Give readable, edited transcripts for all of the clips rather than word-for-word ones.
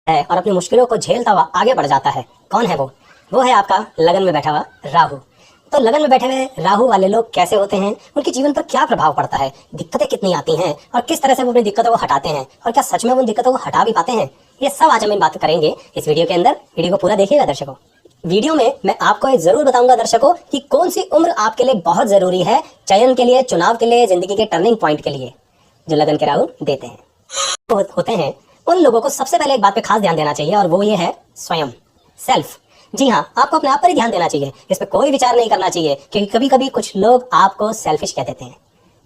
है और अपनी मुश्किलों को झेलता हुआ आगे बढ़ जाता है। कौन है वो है आपका लगन में बैठा हुआ राहु। तो लगन में बैठे हुए राहु वाले लोग कैसे होते हैं, उनके जीवन पर क्या प्रभाव पड़ता है, दिक्कतें कितनी आती हैं और किस तरह से वो अपनी दिक्कतों को हटाते हैं, और क्या सच में वो उन दिक्कतों को हटा भी पाते हैं, ये सब आज हम बात करेंगे इस वीडियो के अंदर। वीडियो को पूरा देखिएगा दर्शकों। वीडियो में मैं आपको ये जरूर बताऊंगा दर्शकों कि कौन सी उम्र आपके लिए बहुत जरूरी है चयन के लिए, चुनाव के लिए, जिंदगी के टर्निंग पॉइंट के लिए जो लगन के राहु देते हैं। होते हैं उन लोगों को सबसे पहले एक बात पे खास ध्यान देना चाहिए और वो ये है स्वयं, सेल्फ। जी हाँ, आपको अपने आप पर ही ध्यान देना चाहिए, इस पे कोई विचार नहीं करना चाहिए, क्योंकि कभी कभी कुछ लोग आपको सेल्फिश कह देते हैं।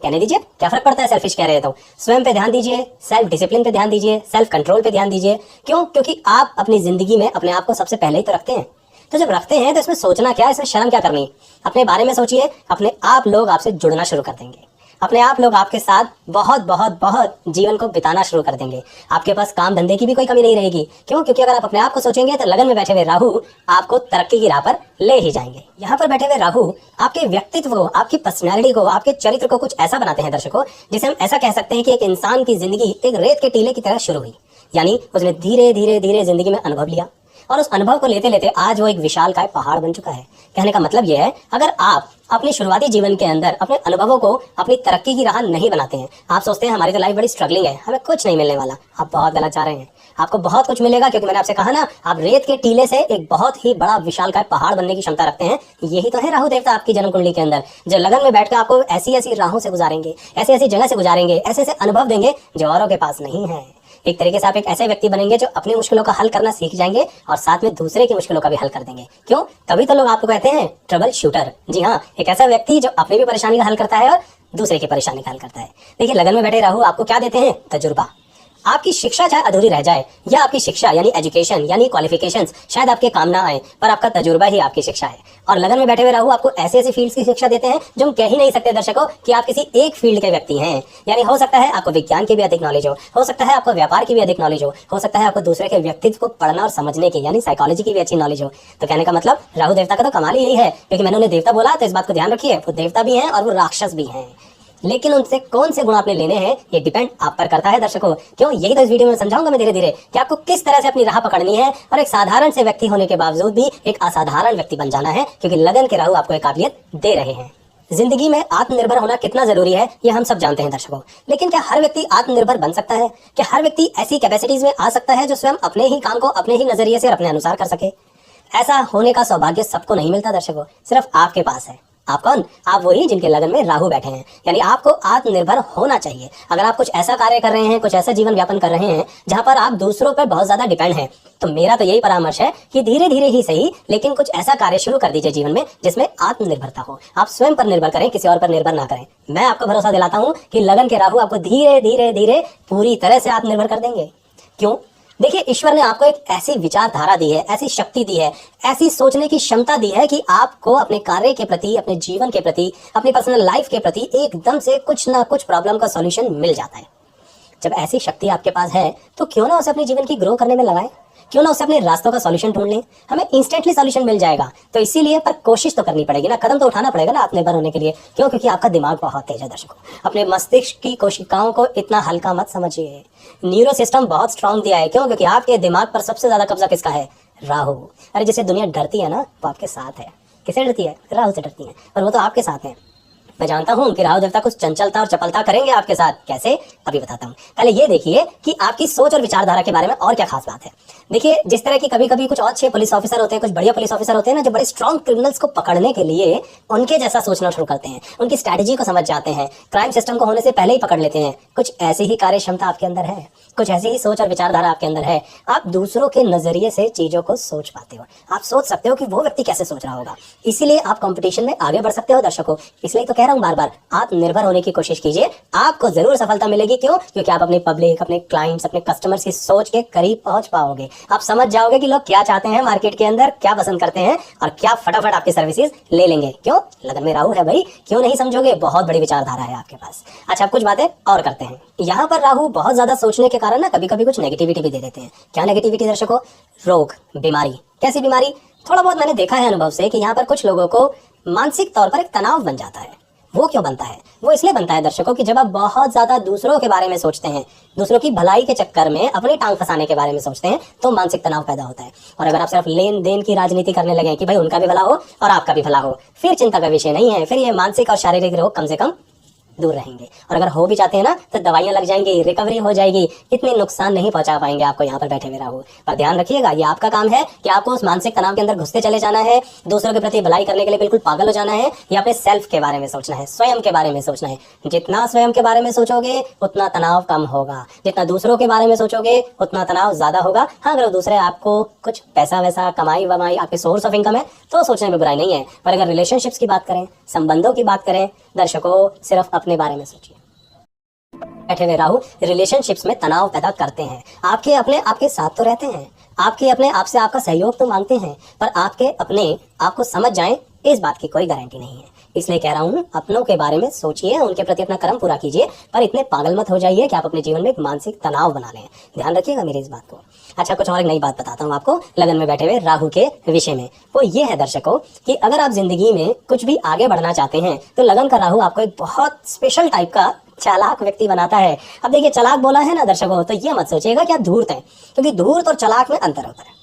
कहने दीजिए, क्या फर्क पड़ता है सेल्फिश कह रहे हैं तो। स्वयं पे ध्यान दीजिए, सेल्फ डिसिप्लिन पे ध्यान दीजिए, सेल्फ कंट्रोल पे ध्यान दीजिए। क्यों? क्योंकि आप अपनी जिंदगी में अपने आप को सबसे पहले ही तो रखते हैं। तो जब रखते हैं तो इसमें सोचना क्या, इसमें शर्म क्या करनी। अपने बारे में सोचिए, अपने आप लोग आपसे जुड़ना शुरू कर देंगे, अपने आप लोग आपके साथ बहुत बहुत बहुत जीवन को बिताना शुरू कर देंगे। आपके पास काम धंधे की भी कोई कमी नहीं रहेगी। क्यों? क्योंकि अगर आप अपने आप को सोचेंगे तो लगन में बैठे हुए राहु आपको तरक्की की राह पर ले ही जाएंगे। यहाँ पर बैठे हुए राहु आपके व्यक्तित्व को, आपकी पर्सनैलिटी को, आपके चरित्र को कुछ ऐसा बनाते हैं दर्शकों, जिसे हम ऐसा कह सकते हैं कि एक इंसान की जिंदगी एक रेत के टीले की तरह शुरू हुई। यानी उसने धीरे धीरे धीरे जिंदगी में अनुभव लिया और उस अनुभव को लेते लेते आज वो एक विशालकाय पहाड़ बन चुका है। कहने का मतलब यह है, अगर आप अपने शुरुआती जीवन के अंदर अपने अनुभवों को अपनी तरक्की की राह नहीं बनाते हैं, आप सोचते हैं हमारी तो लाइफ बड़ी स्ट्रगलिंग है, हमें कुछ नहीं मिलने वाला, आप बहुत गलत जा रहे हैं। आपको बहुत कुछ मिलेगा, क्योंकि मैंने आपसे कहा ना, आप रेत के टीले से एक बहुत ही बड़ा विशालकाय पहाड़ बनने की क्षमता रखते हैं। यही तो है राहु देवता आपकी जन्म कुंडली के अंदर, जो लगन में बैठकर आपको ऐसी ऐसी राहों से गुजारेंगे, ऐसी ऐसी जगह से गुजारेंगे, ऐसे ऐसे अनुभव देंगे जो औरों के पास नहीं है। एक तरीके से आप एक ऐसे व्यक्ति बनेंगे जो अपनी मुश्किलों का हल करना सीख जाएंगे और साथ में दूसरे की मुश्किलों का भी हल कर देंगे। क्यों? तभी तो लोग आपको कहते हैं ट्रबल शूटर। जी हाँ, एक ऐसा व्यक्ति जो अपनी भी परेशानी का हल करता है और दूसरे की परेशानी का हल करता है। देखिए, लगन में बैठे राहु आपको क्या देते हैं? तजुर्बा। आपकी शिक्षा चाहे अधूरी रह जाए, या आपकी शिक्षा यानी एजुकेशन यानी क्वालिफिकेशंस शायद आपके काम ना आए, पर आपका तजुर्बा ही आपकी शिक्षा है। और लगन में बैठे हुए राहु आपको ऐसे ऐसे फील्ड्स की शिक्षा देते हैं जो हम कह ही नहीं सकते दर्शकों कि आप किसी एक फील्ड के व्यक्ति हैं। यानी हो सकता है आपको विज्ञान की भी अधिक नॉलेज हो सकता है आपको व्यापार की भी अधिक नॉलेज हो सकता है आपको दूसरे के व्यक्तित्व को पढ़ना और समझने की यानी साइकोलॉजी की भी अच्छी नॉलेज हो। तो कहने का मतलब राहु देवता का तो कमाल ही यही है, क्योंकि मैंने उन्हें देवता बोला तो इस बात को ध्यान रखिए, वो देवता भी हैं और वो राक्षस भी हैं। लेकिन उनसे कौन से गुण आपने लेने हैं ये डिपेंड आप पर करता है दर्शकों। क्यों? यही तो इस वीडियो में समझाऊंगा मैं धीरे धीरे कि आपको किस तरह से अपनी राह पकड़नी है और एक साधारण से व्यक्ति होने के बावजूद भी एक असाधारण व्यक्ति बन जाना है, क्योंकि लगन के राहु आपको एक काबिलियत दे रहे हैं। जिंदगी में आत्मनिर्भर होना कितना जरूरी है ये हम सब जानते हैं दर्शकों, लेकिन क्या हर व्यक्ति आत्मनिर्भर बन सकता है? क्या हर व्यक्ति ऐसी कैपेसिटीज में आ सकता है जो स्वयं अपने ही काम को अपने ही नजरिए से और अपने अनुसार कर सके? ऐसा होने का सौभाग्य सबको नहीं मिलता दर्शकों, सिर्फ आपके पास है। आप कौन? आप वही जिनके लगन में राहु बैठे हैं। यानी आपको आत्मनिर्भर होना चाहिए। अगर आप कुछ ऐसा कार्य कर रहे हैं, कुछ ऐसा जीवन यापन कर रहे हैं जहां पर आप दूसरों पर बहुत ज्यादा डिपेंड हैं, तो मेरा तो यही परामर्श है कि धीरे धीरे ही सही, लेकिन कुछ ऐसा कार्य शुरू कर दीजिए जीवन में जिसमें आत्मनिर्भरता हो। आप स्वयं पर निर्भर करें, किसी और पर निर्भर ना करें। मैं आपको भरोसा दिलाता हूं कि लगन के राहु आपको धीरे धीरे धीरे पूरी तरह से आत्मनिर्भर कर देंगे। क्यों? देखिए, ईश्वर ने आपको एक ऐसी विचारधारा दी है, ऐसी शक्ति दी है, ऐसी सोचने की क्षमता दी है कि आपको अपने कार्य के प्रति, अपने जीवन के प्रति, अपनी पर्सनल लाइफ के प्रति एकदम से कुछ ना कुछ प्रॉब्लम का सॉल्यूशन मिल जाता है। जब ऐसी शक्ति आपके पास है तो क्यों ना उसे अपने जीवन की ग्रो करने में लगाएं, क्यों ना उसे अपने रास्तों का सॉल्यूशन ढूंढ लें। हमें इंस्टेंटली सॉल्यूशन मिल जाएगा, तो इसीलिए पर कोशिश तो करनी पड़ेगी ना, कदम तो उठाना पड़ेगा ना आत्मनिर्भर होने के लिए। क्यों? क्योंकि आपका दिमाग बहुत तेज है दर्शकों। अपने मस्तिष्क की कोशिकाओं को इतना हल्का मत समझिए। न्यूरो सिस्टम बहुत स्ट्रांग दिया है। क्यों? क्योंकि आपके दिमाग पर सबसे ज्यादा कब्जा किसका है? राहु। अरे जिसे दुनिया डरती है ना, वो आपके साथ है। किसे डरती है? राहु से डरती है, और वो तो आपके साथ है। मैं जानता हूं कि राहु देवता कुछ चंचलता और चपलता करेंगे आपके साथ। कैसे? अभी बताता हूं। पहले ये देखिए कि आपकी सोच और विचारधारा के बारे में और क्या खास बात है। देखिए, जिस तरह की कभी कभी कुछ और अच्छे पुलिस ऑफिसर होते हैं, कुछ बढ़िया पुलिस ऑफिसर होते हैं ना, जो बड़े स्ट्रॉन्ग क्रिमिनल्स को पकड़ने के लिए उनके जैसा सोचना शुरू करते हैं, उनकी स्ट्रैटेजी को समझ जाते हैं, क्राइम सिस्टम को होने से पहले ही पकड़ लेते हैं। कुछ ऐसी ही कार्य क्षमता आपके अंदर है, कुछ ऐसी ही सोच और विचारधारा आपके अंदर है। आप दूसरों के नजरिए से चीजों को सोच पाते हो। आप सोच सकते हो कि वो व्यक्ति कैसे सोच रहा होगा, इसीलिए आप कंपटीशन में आगे बढ़ सकते हो दर्शकों। इसलिए तो कह रहा हूं बार बार, आत्मनिर्भर होने की कोशिश कीजिए, आपको जरूर सफलता मिलेगी। क्यों? क्योंकि आप अपने पब्लिक, अपने क्लाइंट्स, अपने कस्टमर्स की सोच के करीब पहुंच पाओगे। आप समझ जाओगे कि लोग क्या चाहते हैं मार्केट के अंदर, क्या पसंद करते हैं, और क्या फटाफट आपकी सर्विसेज ले लेंगे। क्यों? लगन में राहु है भाई, क्यों नहीं समझोगे? बहुत बड़ी विचारधारा है आपके पास। अच्छा, अब कुछ बातें और करते हैं। यहाँ पर राहु बहुत ज्यादा सोचने के कारण ना कभी कभी कुछ नेगेटिविटी भी दे देते हैं। क्या नेगेटिविटी दर्शकों? रोग, बीमारी। कैसी बीमारी? थोड़ा बहुत मैंने देखा है अनुभव से कि यहाँ पर कुछ लोगों को मानसिक तौर पर एक तनाव बन जाता है। वो क्यों बनता है? वो इसलिए बनता है दर्शकों कि जब आप बहुत ज्यादा दूसरों के बारे में सोचते हैं, दूसरों की भलाई के चक्कर में अपनी टांग फंसाने के बारे में सोचते हैं, तो मानसिक तनाव पैदा होता है। और अगर आप सिर्फ लेन देन की राजनीति करने लगे कि भाई उनका भी भला हो और आपका भी भला हो, फिर चिंता का विषय नहीं है, फिर ये मानसिक और शारीरिक रोग कम से कम दूर रहेंगे। और अगर हो भी जाते हैं ना तो दवाइयां लग जाएंगी, रिकवरी हो जाएगी, इतने नुकसान नहीं पहुंचा पाएंगे आपको यहाँ पर बैठे हुए राहु। पर ध्यान रखिएगा, ये आपका काम है कि आपको उस मानसिक तनाव के अंदर घुसते चले जाना है, दूसरों के प्रति भलाई करने के लिए बिल्कुल पागल हो जाना है, या अपने सेल्फ के बारे में सोचना है, स्वयं के बारे में सोचना है। जितना स्वयं के बारे में सोचोगे उतना तनाव कम होगा, जितना दूसरों के बारे में सोचोगे उतना तनाव ज्यादा होगा। हाँ, अगर दूसरे आपको कुछ पैसा वैसा कमाई वमाई आपके सोर्स ऑफ इनकम है तो सोचने में बुराई नहीं है, पर अगर रिलेशनशिप्स की बात करें, संबंधों की बात करें दर्शकों, सिर्फ अपने बारे में सोचिए। बैठे हुए राहु रिलेशनशिप्स में तनाव पैदा करते हैं। आपके अपने आपके साथ तो रहते हैं, आपके अपने आपसे आपका सहयोग तो मांगते हैं, पर आपके अपने आपको समझ जाएं इस बात की कोई गारंटी नहीं है। इसलिए कह रहा हूं, अपनों के बारे में सोचिए, उनके प्रति अपना कर्म पूरा कीजिए, पर इतने पागल मत हो जाइए कि आप अपने जीवन में एक मानसिक तनाव बना लें। ध्यान रखिएगा मेरी इस बात को। अच्छा, कुछ और एक नई बात बताता हूँ आपको लगन में बैठे हुए राहु के विषय में। वो ये है दर्शकों कि अगर आप जिंदगी में कुछ भी आगे बढ़ना चाहते हैं तो लगन का राहु आपको एक बहुत स्पेशल टाइप का चालाक व्यक्ति बनाता है। अब देखिए, चालाक बोला है ना दर्शकों, तो ये मत सोचिएगा कि आप धूर्त हैं, क्योंकि धूर्त और चालाक में अंतर होता है।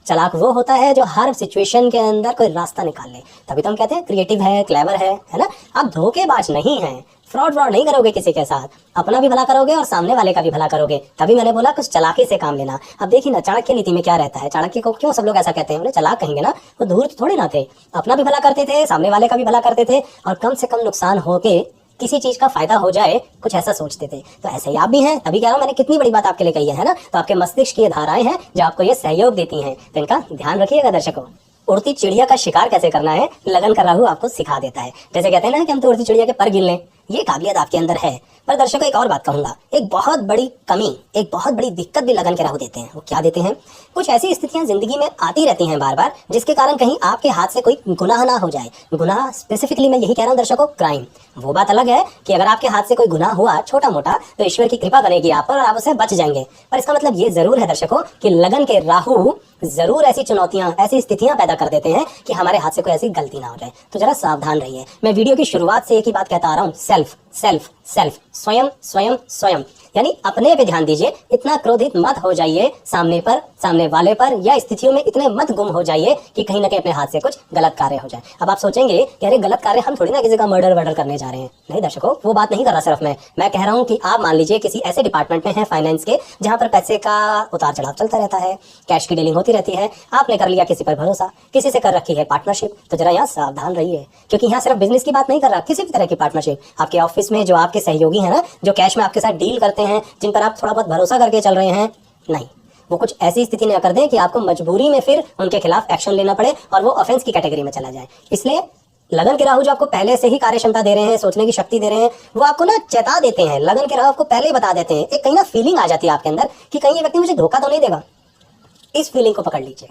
चालाक वो होता है जो हर सिचुएशन के अंदर कोई रास्ता निकाल ले, तभी तो हम कहते हैं क्रिएटिव है, क्लेवर है ना। आप धोखेबाज नहीं हैं, फ्रॉड नहीं करोगे किसी के साथ, अपना भी भला करोगे और सामने वाले का भी भला करोगे। तभी मैंने बोला कुछ चालाकी से काम लेना। अब देखिए ना, चाणक्य नीति में क्या रहता है, चाणक्य को क्यों सब लोग ऐसा कहते हैं, उन्हें चालाक कहेंगे ना, वो धूर्त थोड़े ना थे, अपना भी भला करते थे, सामने वाले का भी भला करते थे, और कम से कम नुकसान होके किसी चीज का फायदा हो जाए, कुछ ऐसा सोचते थे। तो ऐसे ही आप भी हैं, तभी कह रहा हूं मैंने कितनी बड़ी बात आपके लिए कही है ना। तो आपके मस्तिष्क की ये धाराएं हैं जो आपको ये सहयोग देती हैं, तो इनका ध्यान रखिएगा दर्शकों। उड़ती चिड़िया का शिकार कैसे करना है, लगन का राहु आपको सिखा देता है। जैसे कहते हैं ना कि हम तो उड़ती चिड़िया के पर गिन लें, ये काबिलियत आपके अंदर है। पर दर्शकों, एक और बात कहूंगा, एक बहुत बड़ी कमी, एक बहुत बड़ी दिक्कत भी लगन के राहु देते हैं। वो क्या देते हैं? कुछ ऐसी स्थितियां जिंदगी में आती रहती हैं बार बार, जिसके कारण कहीं आपके हाथ से कोई गुनाह ना हो जाए। गुनाह स्पेसिफिकली मैं यही कह रहा हूं दर्शकों, क्राइम। वो बात अलग है कि अगर आपके हाथ से कोई गुनाह हुआ छोटा मोटा, तो ईश्वर की कृपा बनेगी आप पर और आप उससे बच जाएंगे। पर इसका मतलब ये जरूर है दर्शकों कि लगन के राहु जरूर ऐसी चुनौतियां, ऐसी स्थितियां पैदा कर देते हैं कि हमारे हाथ से कोई ऐसी गलती ना हो जाए। तो जरा सावधान रहिए। मैं वीडियो की शुरुआत से एक ही बात कहता आ रहा हूं, सेल्फ सेल्फ सेल्फ, स्वयं स्वयं स्वयं, यानी अपने पे ध्यान दीजिए। इतना क्रोधित मत हो जाइए सामने पर, सामने वाले पर, या स्थितियों में इतने मत गुम हो जाइए कि कहीं ना कहीं अपने हाथ से कुछ गलत कार्य हो जाए। अब आप सोचेंगे कि अरे गलत कार्य, हम थोड़ी ना किसी का मर्डर करने जा रहे हैं। नहीं दर्शकों, वो बात नहीं कर रहा सिर्फ मैं कह रहा हूं कि आप मान लीजिए किसी ऐसे डिपार्टमेंट में है फाइनेंस के, जहां पर पैसे का उतार चढ़ाव चलता रहता है, कैश की डीलिंग होती रहती है। आपने कर लिया किसी पर भरोसा, किसी से कर रखी है पार्टनरशिप, तो जरा यहाँ सावधान रहिए, क्योंकि यहाँ सिर्फ बिजनेस की बात नहीं कर रहा, किसी भी तरह की पार्टनरशिप। आपके ऑफिस में जो आपके सहयोगी है ना, जो कैश में आपके साथ डील करते हैं, जिन पर आप थोड़ा बहुत भरोसा करके चल रहे हैं, नहीं, वो कुछ ऐसी स्थिति न कर दें कि आपको मजबूरी में फिर उनके खिलाफ एक्शन लेना पड़े और वो ऑफेंस की कैटेगरी में चला जाए। इसलिए लगन के राहु जो आपको पहले से ही कार्य क्षमता दे रहे हैं, सोचने की शक्ति दे रहे हैं, वो आपको ना चेता देते हैं। लगन के राहु आपको पहले ही बता देते हैं। एक कहीं ना फीलिंग आ जाती है आपके अंदर कि कहीं ये व्यक्ति मुझे धोखा तो नहीं देगा। इस फीलिंग को पकड़ लीजिए।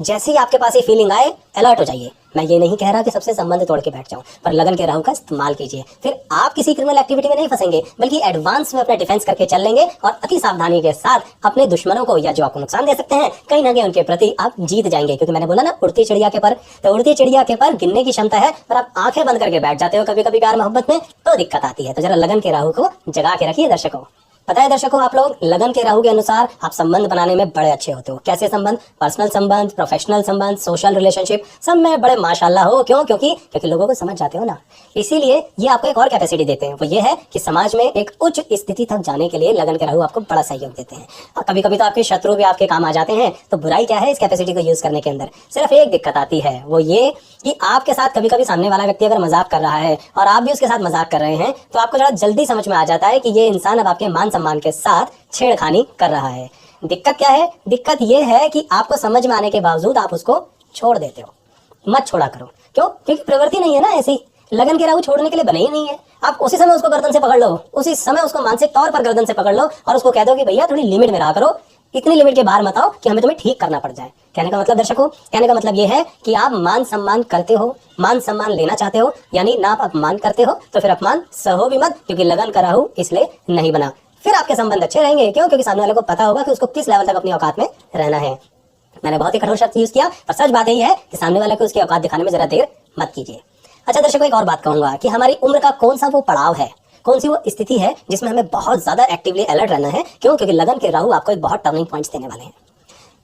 जैसे ही आपके पास ये फीलिंग आए, अलर्ट हो जाइए। मैं ये नहीं कह रहा कि सबसे संबंध तोड़ के बैठ जाऊं, पर लगन के राहु का इस्तेमाल कीजिए। फिर आप किसी क्रिमिनल एक्टिविटी में नहीं फंसेंगे, बल्कि एडवांस में अपना डिफेंस करके चल लेंगे और अति सावधानी के साथ अपने दुश्मनों को, या जो आपको नुकसान दे सकते हैं, कहीं ना कहीं उनके प्रति आप जीत जाएंगे। क्योंकि मैंने बोला ना, उड़ती चिड़िया के पर, तो उड़ती चिड़िया के पर गिनने की क्षमता है, पर आप आंखें बंद करके बैठ जाते हो कभी कभी प्यार मोहब्बत में, तो दिक्कत आती है। तो जरा लगन के राहु को जगा के रखिए दर्शकों। पता है दर्शकों, आप लोग लगन के राहु के अनुसार आप संबंध बनाने में बड़े अच्छे होते हो। कैसे संबंध? पर्सनल संबंध, प्रोफेशनल संबंध, सोशल रिलेशनशिप, सब में बड़े माशाल्लाह हो। क्यों? क्योंकि लोगों को समझ जाते हो ना। इसीलिए ये आपको एक और कैपेसिटी देते हैं, वो ये है कि समाज में एक उच्च स्थिति तक जाने के लिए लगन के राहु आपको बड़ा सहयोग देते हैं। और कभी कभी तो आपके शत्रु भी आपके काम आ जाते हैं। तो बुराई क्या है इस कैपेसिटी को यूज करने के अंदर? सिर्फ एक दिक्कत आती है, वो ये कि आपके साथ कभी कभी सामने वाला व्यक्ति अगर मजाक कर रहा है और आप भी उसके साथ मजाक कर रहे हैं, तो आपको जरा जल्दी समझ में आ जाता है कि ये इंसान अब आपके मान सम्मान के साथ छेड़खानी कर रहा है। दिक्कत क्या है? दिक्कत यह है कि आपको समझ में आने के बावजूद आप उसको छोड़ देते हो। मत छोड़ा करो। क्यों? क्योंकि प्रवृत्ति नहीं है ना ऐसी। लगन के राहु छोड़ने के लिए बने ही नहीं है। आप उसी समय उसको गर्दन से पकड़ लो, उसी समय उसको मानसिक तौर पर गर्दन से पकड़ लो और उसको कह दो कि भैया थोड़ी लिमिट में रहा करो, इतनी लिमिट के बाहर मत आओ कि हमें तुम्हें ठीक करना पड़ जाए। कहने का मतलब दर्शकों, कहने का मतलब ये है कि आप मान सम्मान करते हो, मान सम्मान लेना चाहते हो, यानी ना आप अपमान करते हो तो फिर अपमान सहो भी मत, क्योंकि लगन का राहु इसलिए नहीं बना। फिर आपके संबंध अच्छे रहेंगे। क्यों? क्योंकि सामने वाले को पता होगा कि उसको किस लेवल तक अपनी औकात में रहना है। मैंने बहुत ही कठोर शब्द यूज किया, पर सच बात यही है कि सामने वाले को उसकी औकात दिखाने में जरा देर मत कीजिए। अच्छा दर्शकों, एक और बात कहूंगा कि हमारी उम्र का कौन सा वो पड़ाव है, कौन सी वो स्थिति है जिसमें हमें बहुत ज्यादा एक्टिवली अलर्ट रहना है। क्यों? क्योंकि लगन के राहु आपको एक बहुत टर्निंग पॉइंट्स देने वाले हैं।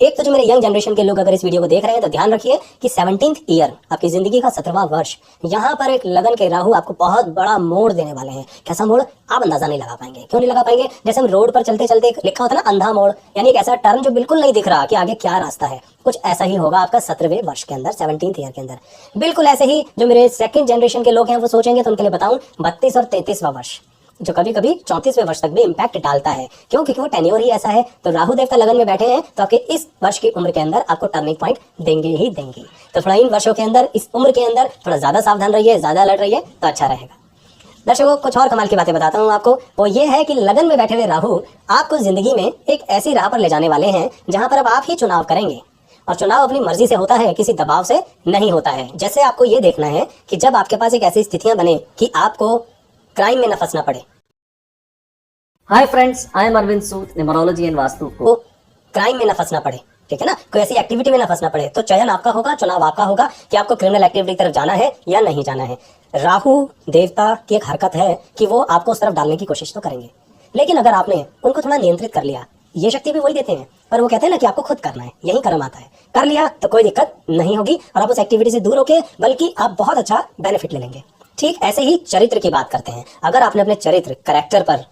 एक तो जो मेरे यंग जनरेशन के लोग अगर इस वीडियो को देख रहे हैं तो ध्यान रखिए कि 17th ईयर, आपकी जिंदगी का 17वां वर्ष, यहाँ पर एक लगन के राहु आपको बहुत बड़ा मोड़ देने वाले हैं। कैसा मोड़? आप अंदाजा नहीं लगा पाएंगे। क्यों नहीं लगा पाएंगे? जैसे हम रोड पर चलते चलते लिखा होता है ना अंधा मोड़, यानी एक ऐसा टर्न जो बिल्कुल नहीं दिख रहा कि आगे क्या रास्ता है, कुछ ऐसा ही होगा आपका 17वें वर्ष के अंदर, 17th ईयर के अंदर। बिल्कुल ऐसे ही जो मेरे सेकंड जनरेशन के लोग हैं वो सोचेंगे तो उनके लिए बताऊं 32 और 33वां वर्ष, जो कभी कभी 34वें वर्ष तक भी इंपैक्ट डालता है। क्यों? क्योंकि वो टेन्योर ही ऐसा है। तो राहु देवता लगन में बैठे हैं तो आपके इस वर्ष की उम्र के अंदर आपको टर्निंग पॉइंट देंगे ही देंगे। तो थोड़ा इन वर्षों के अंदर, इस उम्र के अंदर थोड़ा ज्यादा सावधान रहिए, ज्यादा अलर्ट रहिए तो अच्छा रहेगा। दर्शकों, कुछ और कमाल की बातें बताता हूँ आपको। वो ये है कि लगन में बैठे हुए राहु आपको जिंदगी में एक ऐसी राह पर ले जाने वाले हैं जहां पर अब आप ही चुनाव करेंगे, और चुनाव अपनी मर्जी से होता है, किसी दबाव से नहीं होता है। जैसे आपको ये देखना है कि जब आपके पास एक ऐसी स्थितियां बने कि आपको क्राइम में न फंसना पड़े। Hi friends, I am Arvind Sood, numerology and Vastu. वो क्राइम में ना फंसना पड़े, ठीक है ना, कोई ऐसी एक्टिविटी में ना फंसना पड़े। तो चयन आपका होगा, चुनाव आपका होगा कि आपको क्रिमिनल एक्टिविटी की तरफ जाना है या नहीं जाना है। राहु देवता की एक हरकत है कि वो आपको उस तरफ डालने की कोशिश तो करेंगे, लेकिन अगर आपने उनको थोड़ा नियंत्रित कर लिया, ये शक्ति भी वही देते हैं, पर वो कहते हैं ना कि आपको खुद करना है, यही कर्म आता है। कर लिया तो कोई दिक्कत नहीं होगी और आप उस एक्टिविटी से दूर होके बल्कि आप बहुत अच्छा बेनिफिट ले लेंगे। ठीक ऐसे ही चरित्र की बात करते हैं। अगर आपने अपने चरित्र, कैरेक्टर पर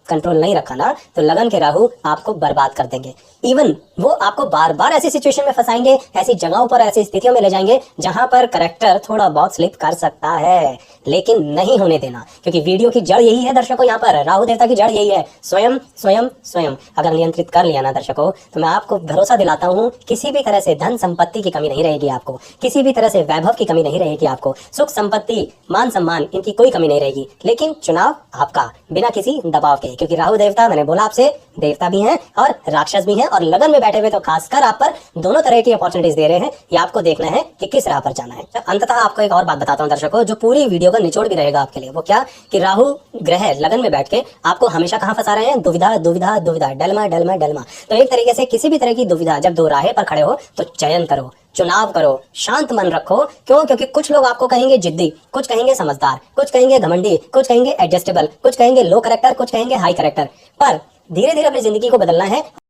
कंट्रोल नहीं रखा ना तो लगन के राहु आपको बर्बाद कर देंगे। इवन वो आपको बार बार ऐसी सिचुएशन में फंसाएंगे, ऐसी जगहों पर, ऐसी स्थितियों में ले जाएंगे जहां पर करेक्टर थोड़ा बहुत स्लिप कर सकता है, लेकिन नहीं होने देना। क्योंकि वीडियो की जड़ यही है दर्शकों, यहाँ पर राहु देवता की जड़ यही है, स्वयं स्वयं स्वयं। अगर नियंत्रित कर लिया ना दर्शकों, तो मैं आपको भरोसा दिलाता हूँ किसी भी तरह से धन संपत्ति की कमी नहीं रहेगी आपको, किसी भी तरह से वैभव की कमी नहीं रहेगी आपको, सुख संपत्ति, मान सम्मान, इनकी कोई कमी नहीं रहेगी। लेकिन चुनाव आपका, बिना किसी दबाव के। क्योंकि राहु देवता, मैंने बोला आपसे, देवता भी हैं और राक्षस भी हैं, और लगन में बैठे हुए तो खासकर आप पर दोनों तरह की अपॉर्चुनिटीज दे रहे हैं। ये आपको देखना है कि किस राह पर जाना है। अंततः आपको एक और बात बताता हूं दर्शकों, जो पूरी वीडियो का निचोड़ भी रहेगा आपके लिए। वो क्या? कि राहु ग्रह लगन में बैठ के आपको हमेशा कहां फंसा रहे हैं? दुविधा दुविधा दुविधा, डलमा डलमा डलमा। तो एक तरीके से किसी भी तरह की दुविधा, जब दो राहें पर खड़े हो तो चयन करो, चुनाव करो, शांत मन रखो। क्यों? क्योंकि कुछ लोग आपको कहेंगे जिद्दी, कुछ कहेंगे समझदार, कुछ कहेंगे घमंडी, कुछ कहेंगे एडजस्टेबल, कुछ कहेंगे लो करेक्टर, कुछ कहेंगे हाई करेक्टर। पर धीरे धीरे अपनी जिंदगी को बदलना है।